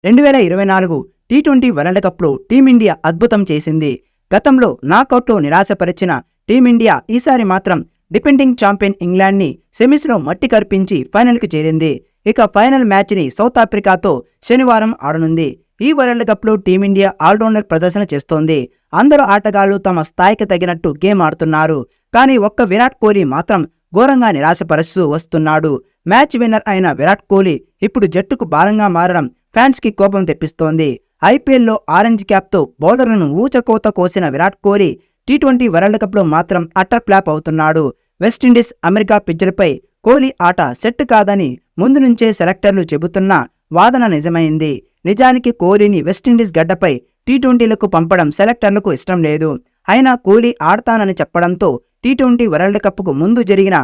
2024 T20 world కప్లో team India అద్భుతం చేసింది. గతంలో నాకౌట్లో నిరాశపరిచిన టీమిండియా ఈసారి మాత్రం డిఫెండింగ్ ఛాంపియన్ ఇంగ్లాండ్ని సెమీస్లో మట్టి కరిపించి ఫైనల్కి చేరింది. ఇక ఫైనల్ మ్యాచ్ని సౌత్ ఆఫ్రికాతో శనివారం ఆడనుంది. ఈ వరల్డ్ కప్లో టీమిండియా ఆల్రౌండర్ ప్రదర్శన చేస్తోంది. అందరూ ఆటగాళ్లు తమ స్థాయికి తగినట్టు గేమ్ ఆడుతున్నారు. కానీ ఒక్క విరాట్ కోహ్లీ మాత్రం ఘోరంగా నిరాశపరుస్తూ వస్తున్నాడు. మ్యాచ్ విన్నర్ అయిన విరాట్ కోహ్లీ ఇప్పుడు జట్టుకు భారంగా మారడం ఫ్యాన్స్ కి కోపం తెప్పిస్తోంది. ఐపీఎల్లో ఆరెంజ్ క్యాప్తో బౌలర్లను ఊచకోత కోసిన విరాట్ కోహ్లీ టీ20 వరల్డ్ కప్లో మాత్రం అట్టర్ ఫ్లాప్ అవుతున్నాడు. వెస్టిండీస్ అమెరికా పిచ్లపై కోహ్లీ ఆట సెట్ కాదని ముందు నుంచే సెలెక్టర్లు చెబుతున్న వాదన నిజమైంది. నిజానికి కోహ్లీని వెస్టిండీస్ గడ్డపై టీ20లకు పంపడం సెలెక్టర్లకు ఇష్టం లేదు. అయినా కోహ్లీ ఆడతానని చెప్పడంతో టీ20 వరల్డ్ కప్కు ముందు జరిగిన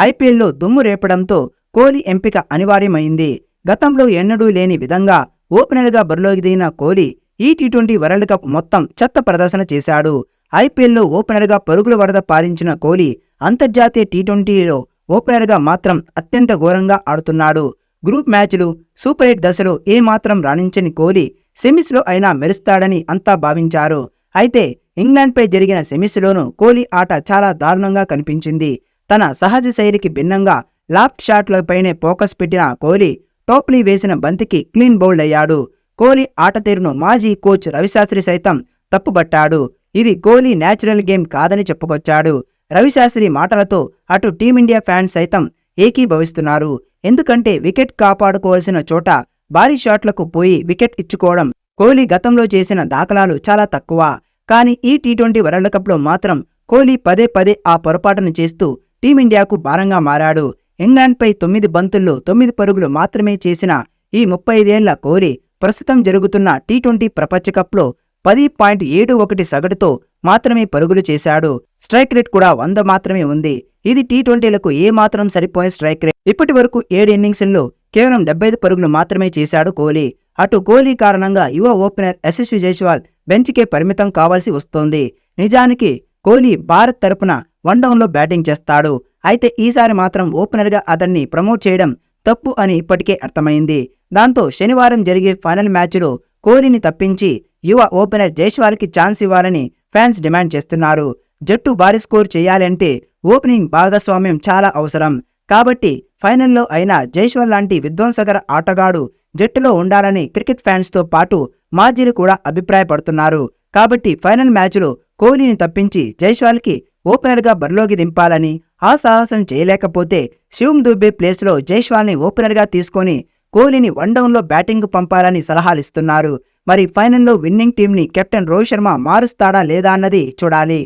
ఐపీఎల్లో దుమ్ము రేపడంతో కోహ్లీ ఎంపిక అనివార్యమైంది. గతంలో ఎన్నడూ లేని విధంగా ఓపెనర్గా బరిలోకి దిగిన కోహ్లీ ఈ టీ20 వరల్డ్ కప్ మొత్తం చెత్త ప్రదర్శన చేశాడు. ఐపీఎల్లో ఓపెనర్గా పరుగుల వరద పారించిన కోహ్లీ అంతర్జాతీయ టీ20లో ఓపెనర్గా మాత్రం అత్యంత ఘోరంగా ఆడుతున్నాడు. గ్రూప్ మ్యాచ్లు, సూపర్ 8 దశలో ఏమాత్రం రాణించని కోహ్లీ సెమీస్లో అయినా మెరుస్తాడని అంతా భావించారు. అయితే ఇంగ్లాండ్పై జరిగిన సెమీస్లోనూ కోహ్లీ ఆట చాలా దారుణంగా కనిపించింది. తన సహజ శైలికి భిన్నంగా లాఫ్ట్ షాట్లపైనే ఫోకస్ పెట్టిన కోహ్లీ టోప్లీ వేసిన బంతికి క్లీన్ బౌల్డ్ అయ్యాడు. కోహ్లీ ఆట తీరును మాజీ కోచ్ రవిశాస్త్రి సైతం తప్పుబట్టాడు. ఇది కోహ్లీ న్యాచురల్ గేమ్ కాదని చెప్పుకొచ్చాడు. రవిశాస్త్రి మాటలతో అటు టీమిండియా ఫ్యాన్స్ సైతం ఏకీభవిస్తున్నారు. ఎందుకంటే వికెట్ కాపాడుకోవాల్సిన చోట భారీ షాట్లకు పోయి వికెట్ ఇచ్చుకోవడం కోహ్లీ గతంలో చేసిన దాఖలాలు చాలా తక్కువ. కానీ ఈ టీ20 వరల్డ్ కప్లో మాత్రం కోహ్లీ పదే పదే ఆ పొరపాటును చేస్తూ టీమిండియాకు భారంగా మారాడు. ఇంగ్లాండ్పై 9 బంతుల్లో 9 పరుగులు మాత్రమే చేసిన ఈ 35 ఏళ్ల కోహ్లీ ప్రస్తుతం జరుగుతున్న టీ20 ప్రపంచ కప్లో 10.71 సగటుతో మాత్రమే పరుగులు చేశాడు. స్ట్రైక్ రేట్ కూడా 100 మాత్రమే ఉంది. ఇది టీ20లకు ఏమాత్రం సరిపోయే స్ట్రైక్ రేట్. ఇప్పటి వరకు 7 ఇన్నింగ్స్ల్లో కేవలం 75 పరుగులు మాత్రమే చేశాడు కోహ్లీ. అటు కోహ్లీ కారణంగా యువ ఓపెనర్ యశస్వి జైస్వాల్ బెంచ్కే పరిమితం కావాల్సి వస్తోంది. నిజానికి కోహ్లీ భారత్ తరపున వన్డౌన్లో బ్యాటింగ్ చేస్తాడు. అయితే ఈసారి మాత్రం ఓపెనర్గా అతన్ని ప్రమోట్ చేయడం తప్పు అని ఇప్పటికే అర్థమైంది. దాంతో శనివారం జరిగే ఫైనల్ మ్యాచ్లో కోహ్లీని తప్పించి యువ ఓపెనర్ జైస్వాల్కి ఛాన్స్ ఇవ్వాలని ఫ్యాన్స్ డిమాండ్ చేస్తున్నారు. జట్టు భారీ స్కోర్ చేయాలంటే ఓపెనింగ్ భాగస్వామ్యం చాలా అవసరం. కాబట్టి ఫైనల్లో అయినా జైస్వాల్ లాంటి విధ్వంసకర ఆటగాడు జట్టులో ఉండాలని క్రికెట్ ఫ్యాన్స్తో పాటు మాజీలు కూడా అభిప్రాయపడుతున్నారు. కాబట్టి ఫైనల్ మ్యాచ్లో కోహ్లీని తప్పించి జైస్వాల్కి ఓపెనర్గా బరిలోకి దింపాలని, ఆ సాహసం చేయలేకపోతే శివం దుబే ప్లేస్లో జైస్వాల్ని ఓపెనర్గా తీసుకొని కోహ్లీని వన్డౌన్లో బ్యాటింగ్కు పంపాలని సలహాలిస్తున్నారు. మరి ఫైనల్లో విన్నింగ్ టీంని కెప్టెన్ రోహిత్ శర్మ మారుస్తాడా లేదా అన్నది చూడాలి.